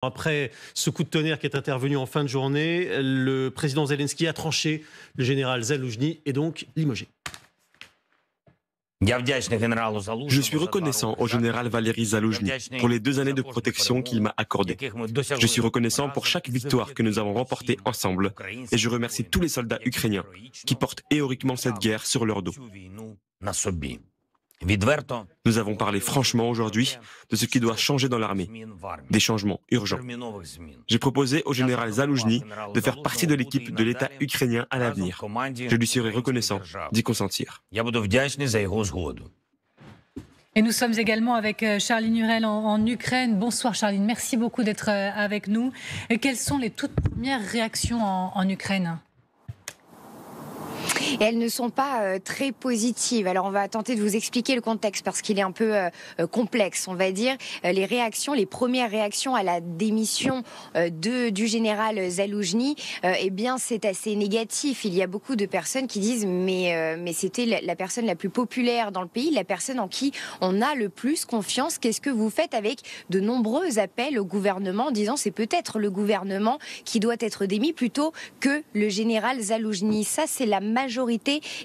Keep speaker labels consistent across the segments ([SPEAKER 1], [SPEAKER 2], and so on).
[SPEAKER 1] Après ce coup de tonnerre qui est intervenu en fin de journée, le président Zelensky a tranché. Le général Zaloujny est donc limogé.
[SPEAKER 2] Je suis reconnaissant au général Valéry Zaloujny pour les 2 années de protection qu'il m'a accordées. Je suis reconnaissant pour chaque victoire que nous avons remportée ensemble et je remercie tous les soldats ukrainiens qui portent héroïquement cette guerre sur leur dos. Nous avons parlé franchement aujourd'hui de ce qui doit changer dans l'armée, des changements urgents. J'ai proposé au général Zaloujny de faire partie de l'équipe de l'État ukrainien à l'avenir. Je lui serai reconnaissant d'y consentir.
[SPEAKER 3] Et nous sommes également avec Charline Hurel en Ukraine. Bonsoir Charline, merci beaucoup d'être avec nous. Et quelles sont les toutes premières réactions en Ukraine ?
[SPEAKER 4] Et elles ne sont pas très positives. Alors on va tenter de vous expliquer le contexte parce qu'il est un peu complexe, on va dire. Les premières réactions à la démission du général Zaloujny, eh bien c'est assez négatif. Il y a beaucoup de personnes qui disent mais c'était la personne la plus populaire dans le pays, la personne en qui on a le plus confiance. Qu'est-ce que vous faites avec de nombreux appels au gouvernement en disant c'est peut-être le gouvernement qui doit être démis plutôt que le général Zaloujny. Ça c'est la majorité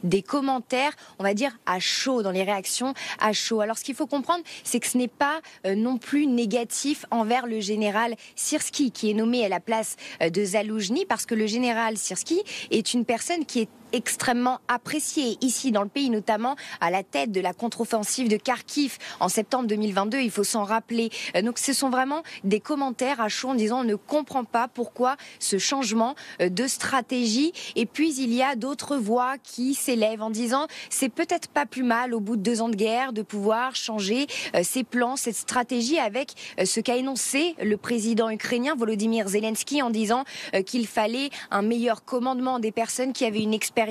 [SPEAKER 4] des commentaires, on va dire, à chaud, dans les réactions à chaud. Alors, ce qu'il faut comprendre, c'est que ce n'est pas non plus négatif envers le général Syrski, qui est nommé à la place de Zaloujny, parce que le général Syrski est une personne qui est extrêmement appréciée ici dans le pays, notamment à la tête de la contre-offensive de Kharkiv en septembre 2022, il faut s'en rappeler. Donc ce sont vraiment des commentaires à chaud en disant on ne comprend pas pourquoi ce changement de stratégie. Et puis il y a d'autres voix qui s'élèvent en disant c'est peut-être pas plus mal au bout de 2 ans de guerre de pouvoir changer ses plans, cette stratégie avec ce qu'a énoncé le président ukrainien Volodymyr Zelensky en disant qu'il fallait un meilleur commandement des personnes qui avaient une expérience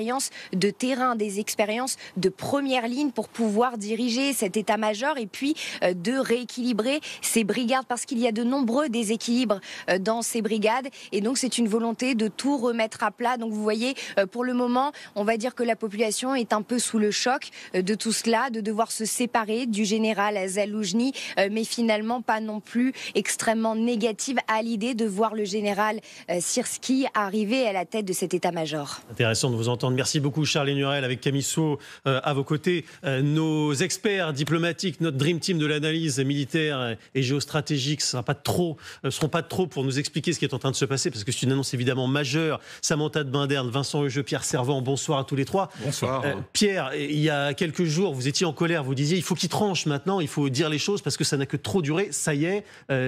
[SPEAKER 4] de terrain, des expériences de première ligne pour pouvoir diriger cet état-major et puis de rééquilibrer ces brigades parce qu'il y a de nombreux déséquilibres dans ces brigades et donc c'est une volonté de tout remettre à plat. Donc vous voyez, pour le moment, on va dire que la population est un peu sous le choc de tout cela, de devoir se séparer du général Zaloujny, mais finalement pas non plus extrêmement négative à l'idée de voir le général Syrski arriver à la tête de cet état-major.
[SPEAKER 1] Intéressant de vous entendre. Merci beaucoup Charline Hurel avec Camille Sceaux à vos côtés. Nos experts diplomatiques, notre Dream Team de l'analyse militaire et géostratégique ne seront pas de trop pour nous expliquer ce qui est en train de se passer parce que c'est une annonce évidemment majeure. Samantha de Binderne, Vincent Hugeux, Pierre Servan, bonsoir à tous les 3.
[SPEAKER 5] Bonsoir.
[SPEAKER 1] Pierre, il y a quelques jours, vous étiez en colère, vous disiez il faut qu'il tranche maintenant, il faut dire les choses parce que ça n'a que trop duré. Ça y est,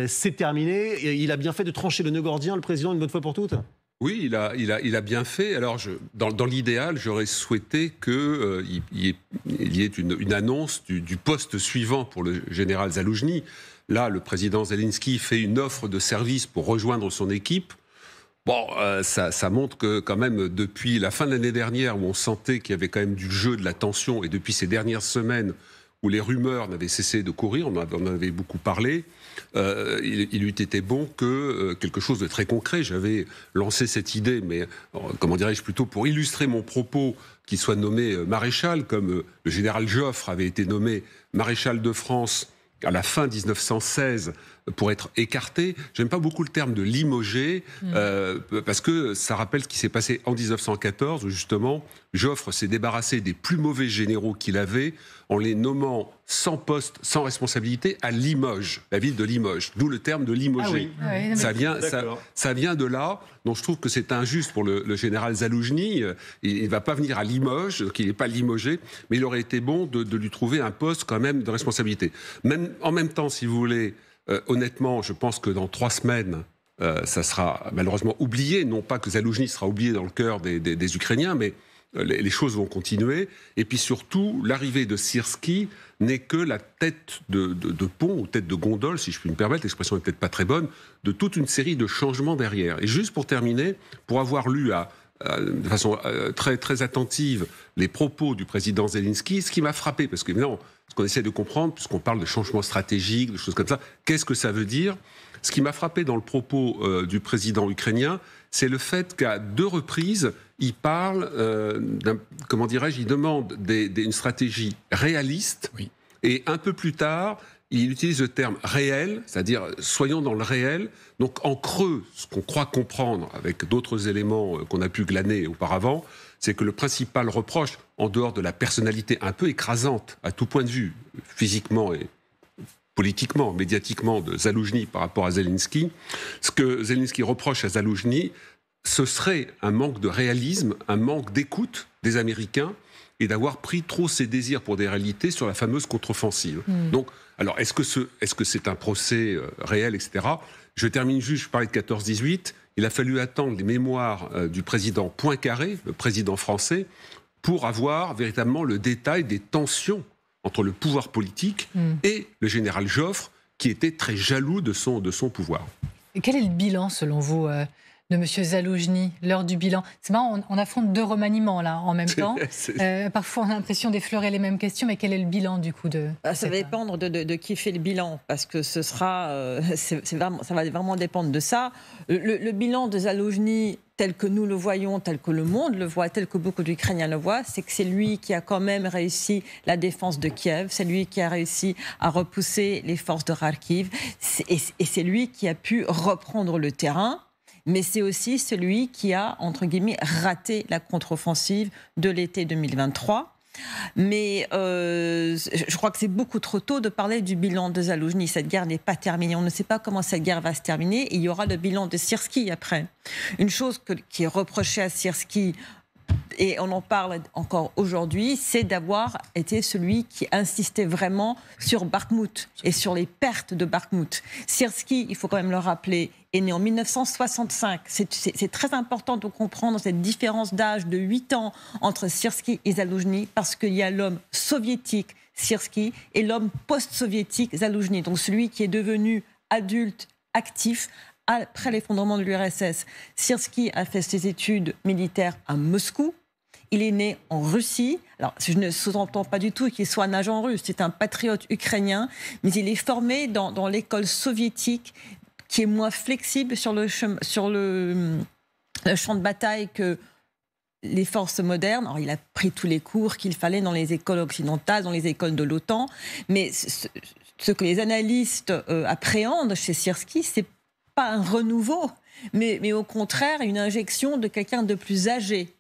[SPEAKER 1] c'est terminé. Et il a bien fait de trancher le nœud gordien, le président, une bonne fois pour toutes.
[SPEAKER 5] Oui, il a bien fait. Alors, dans l'idéal, j'aurais souhaité qu'il y ait une annonce du poste suivant pour le général Zaloujny. Là, le président Zelensky fait une offre de service pour rejoindre son équipe. Bon, ça montre que quand même, depuis la fin de l'année dernière, où on sentait qu'il y avait quand même du jeu, de la tension, et depuis ces dernières semaines, où les rumeurs n'avaient cessé de courir, on en avait beaucoup parlé, il eût été bon que quelque chose de très concret. J'avais lancé cette idée, mais comment dirais-je, plutôt pour illustrer mon propos, qu'il soit nommé maréchal, comme le général Joffre avait été nommé maréchal de France à la fin 1916 pour être écarté. J'aime pas beaucoup le terme de limogé, parce que ça rappelle ce qui s'est passé en 1914, où justement Joffre s'est débarrassé des plus mauvais généraux qu'il avait en les nommant sans poste, sans responsabilité à Limoges, la ville de Limoges. D'où le terme de limogé.
[SPEAKER 3] Ah oui.
[SPEAKER 5] Ça vient de là. Donc je trouve que c'est injuste pour le général Zaloujny. Il ne va pas venir à Limoges, donc il n'est pas limogé, mais il aurait été bon de lui trouver un poste quand même de responsabilité. En même temps, si vous voulez, honnêtement, je pense que dans 3 semaines, ça sera malheureusement oublié. Non pas que Zaloujny sera oublié dans le cœur des Ukrainiens, mais les choses vont continuer. Et puis surtout, l'arrivée de Syrski n'est que la tête de pont, ou tête de gondole, si je puis me permettre, l'expression n'est peut-être pas très bonne, de toute une série de changements derrière. Et juste pour terminer, pour avoir lu de façon très, très attentive les propos du président Zelensky, ce qui m'a frappé, parce qu'évidemment, ce qu'on essaie de comprendre, puisqu'on parle de changements stratégiques, de choses comme ça, qu'est-ce que ça veut dire ? Ce qui m'a frappé dans le propos du président ukrainien, c'est le fait qu'à 2 reprises, il parle, il demande une stratégie réaliste, oui. Et un peu plus tard, il utilise le terme réel, c'est-à-dire soyons dans le réel. Donc en creux, ce qu'on croit comprendre avec d'autres éléments qu'on a pu glaner auparavant, c'est que le principal reproche, en dehors de la personnalité un peu écrasante à tout point de vue, physiquement et politiquement, médiatiquement, de Zaloujny par rapport à Zelensky, ce que Zelensky reproche à Zaloujny, ce serait un manque de réalisme, un manque d'écoute des Américains et d'avoir pris trop ses désirs pour des réalités sur la fameuse contre-offensive. Donc, alors, est-ce que c'est un procès réel, etc. Je termine juste, je parlais de 14-18, il a fallu attendre les mémoires du président Poincaré, le président français, pour avoir véritablement le détail des tensions entre le pouvoir politique et le général Joffre, qui était très jaloux de son pouvoir.
[SPEAKER 3] Et quel est le bilan, selon vous, de M. Zaloujny, l'heure du bilan? C'est marrant, on affronte deux remaniements là en même temps. Parfois on a l'impression d'effleurer les mêmes questions, mais quel est le bilan du coup de...
[SPEAKER 6] Ça va dépendre de qui fait le bilan, parce que ce sera, ça va vraiment dépendre de ça. Le bilan de Zaloujny, tel que nous le voyons, tel que le monde le voit, tel que beaucoup d'Ukrainiens le voient, c'est que c'est lui qui a quand même réussi la défense de Kiev, c'est lui qui a réussi à repousser les forces de Kharkiv, et c'est lui qui a pu reprendre le terrain. Mais c'est aussi celui qui a, entre guillemets, raté la contre-offensive de l'été 2023. Mais je crois que c'est beaucoup trop tôt de parler du bilan de Zaloujny. Cette guerre n'est pas terminée. On ne sait pas comment cette guerre va se terminer. Et il y aura le bilan de Syrski après. Une chose qui est reprochée à Syrski, et on en parle encore aujourd'hui, c'est d'avoir été celui qui insistait vraiment sur Bakhmout et sur les pertes de Bakhmout. Syrski, il faut quand même le rappeler, est né en 1965. C'est très important de comprendre cette différence d'âge de 8 ans entre Syrski et Zaloujny, parce qu'il y a l'homme soviétique, Syrski, et l'homme post-soviétique, Zaloujny. Donc celui qui est devenu adulte, actif, après l'effondrement de l'URSS. Syrski a fait ses études militaires à Moscou. Il est né en Russie. Alors, je ne sous-entends pas du tout qu'il soit un agent russe. C'est un patriote ukrainien. Mais il est formé dans l'école soviétique, qui est moins flexible sur le champ de bataille que les forces modernes. Alors, il a pris tous les cours qu'il fallait dans les écoles occidentales, dans les écoles de l'OTAN. Mais ce que les analystes appréhendent chez Syrski, c'est pas un renouveau, mais au contraire une injection de quelqu'un de plus âgé.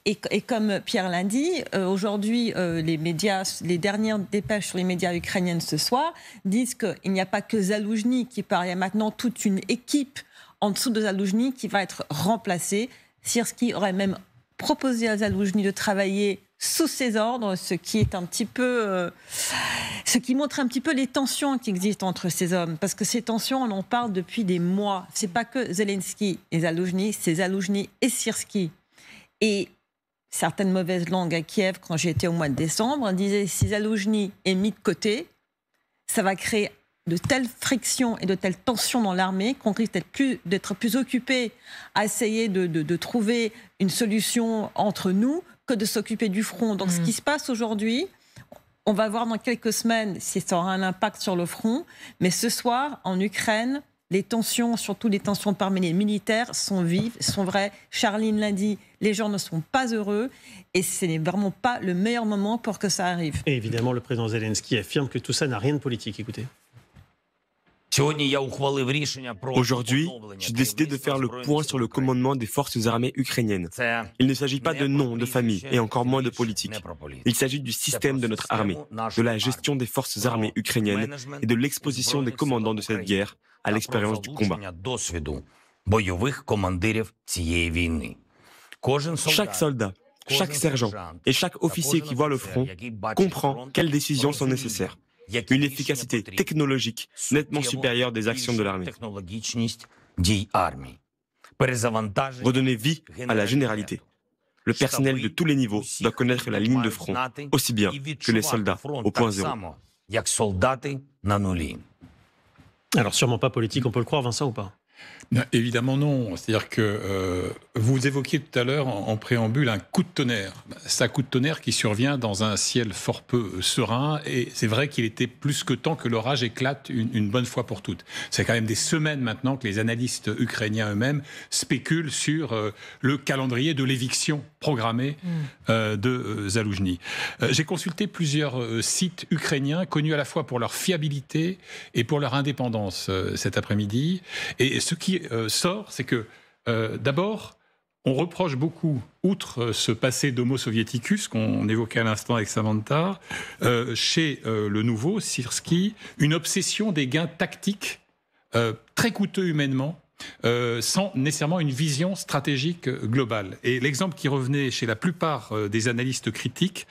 [SPEAKER 6] Et comme Pierre l'a dit, aujourd'hui, les dernières dépêches sur les médias ukrainiennes ce soir disent qu'il n'y a pas que Zaloujny qui part. Il y a maintenant toute une équipe en dessous de Zaloujny qui va être remplacée. Syrski aurait même proposé à Zaloujny de travailler sous ses ordres, ce qui montre un petit peu les tensions qui existent entre ces hommes. Parce que ces tensions, on en parle depuis des mois. C'est pas que Zelensky et Zaloujny, c'est Zaloujny et Syrski. Et certaines mauvaises langues à Kiev, quand j'étais au mois de décembre, disaient si Zaloujny est mis de côté, ça va créer de telles frictions et de telles tensions dans l'armée qu'on risque d'être plus occupé à essayer de trouver une solution entre nous que de s'occuper du front. Donc ce qui se passe aujourd'hui, on va voir dans quelques semaines si ça aura un impact sur le front. Mais ce soir, en Ukraine, les tensions, surtout les tensions parmi les militaires, sont vives, sont vraies. Charline l'a dit, les gens ne sont pas heureux et ce n'est vraiment pas le meilleur moment pour que ça arrive.
[SPEAKER 1] Et évidemment, le président Zelensky affirme que tout ça n'a rien de politique. Écoutez.
[SPEAKER 2] Aujourd'hui, j'ai décidé de faire le point sur le commandement des forces armées ukrainiennes. Il ne s'agit pas de nom, de famille, et encore moins de politique. Il s'agit du système de notre armée, de la gestion des forces armées ukrainiennes et de l'exposition des commandants de cette guerre à l'expérience du combat. Chaque soldat, chaque sergent et chaque officier qui voit le front comprend quelles décisions sont nécessaires. Une efficacité technologique nettement supérieure des actions de l'armée. Redonner vie à la généralité. Le personnel de tous les niveaux doit connaître la ligne de front, aussi bien que les soldats au point zéro.
[SPEAKER 1] Alors sûrement pas politique, on peut le croire, Vincent, ou pas?
[SPEAKER 7] Non, évidemment non. C'est-à-dire que vous évoquiez tout à l'heure en préambule un coup de tonnerre. C'est un coup de tonnerre qui survient dans un ciel fort peu serein et c'est vrai qu'il était plus que temps que l'orage éclate une bonne fois pour toutes. C'est quand même des semaines maintenant que les analystes ukrainiens eux-mêmes spéculent sur le calendrier de l'éviction programmée de Zaloujny. J'ai consulté plusieurs sites ukrainiens connus à la fois pour leur fiabilité et pour leur indépendance cet après-midi. Et ce qui sort, c'est que d'abord, on reproche beaucoup, outre ce passé d'homo soviéticus qu'on évoquait à l'instant avec Samantha, chez le nouveau Syrskyi, une obsession des gains tactiques très coûteux humainement, sans nécessairement une vision stratégique globale. Et l'exemple qui revenait chez la plupart des analystes critiques,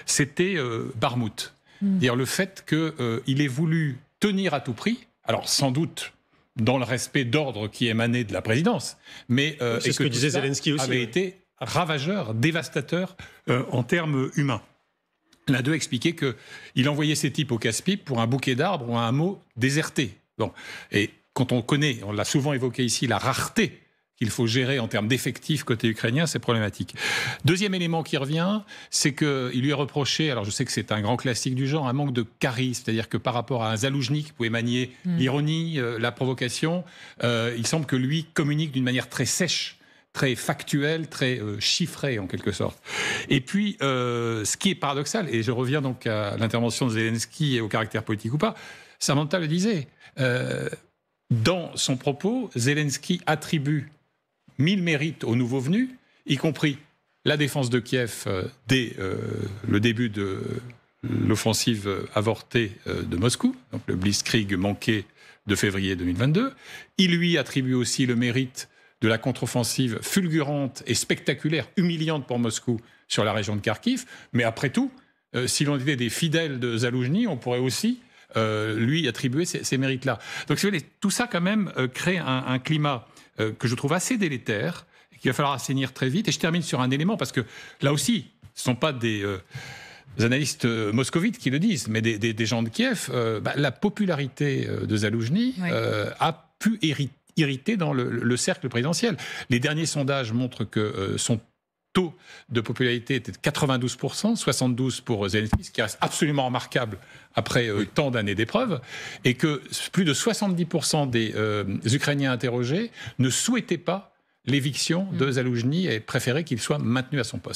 [SPEAKER 7] c'était Barmout. C'est-à-dire le fait qu'il ait voulu tenir à tout prix, alors sans doute dans le respect d'ordre qui émanait de la présidence, mais
[SPEAKER 1] c'est ce que disait Zelensky aussi,
[SPEAKER 7] avait été ravageur, dévastateur en termes humains. L'un d'eux expliquait qu'il envoyait ses types au casse-pipe pour un bouquet d'arbres ou un hameau déserté. Bon. Et quand on connaît, on l'a souvent évoqué ici, la rareté qu'il faut gérer en termes d'effectifs côté ukrainien, c'est problématique. Deuxième élément qui revient, c'est qu'il lui est reproché, alors je sais que c'est un grand classique du genre, un manque de charisme, c'est-à-dire que par rapport à un Zaloujny qui pouvait manier l'ironie, la provocation, il semble que lui communique d'une manière très sèche, très factuelle, très chiffrée en quelque sorte. Et puis, ce qui est paradoxal, et je reviens donc à l'intervention de Zelensky et au caractère politique ou pas, Samantha le disait, dans son propos, Zelensky attribue 1000 mérites aux nouveaux venus, y compris la défense de Kiev dès le début de l'offensive avortée de Moscou, donc le blitzkrieg manqué de février 2022. Il lui attribue aussi le mérite de la contre-offensive fulgurante et spectaculaire, humiliante pour Moscou sur la région de Kharkiv. Mais après tout, si l'on était des fidèles de Zaloujny, on pourrait aussi lui attribuer ces mérites-là. Donc si vous voulez, tout ça quand même crée un climat que je trouve assez délétère, qu'il va falloir assainir très vite. Et je termine sur un élément, parce que là aussi, ce ne sont pas des analystes moscovites qui le disent, mais des gens de Kiev. La popularité de Zaloujny a pu irriter dans le cercle présidentiel. Les derniers sondages montrent que son taux de popularité était de 92%, 72% pour Zelensky, ce qui reste absolument remarquable après tant d'années d'épreuves, et que plus de 70% des Ukrainiens interrogés ne souhaitaient pas l'éviction de Zaloujny et préféraient qu'il soit maintenu à son poste.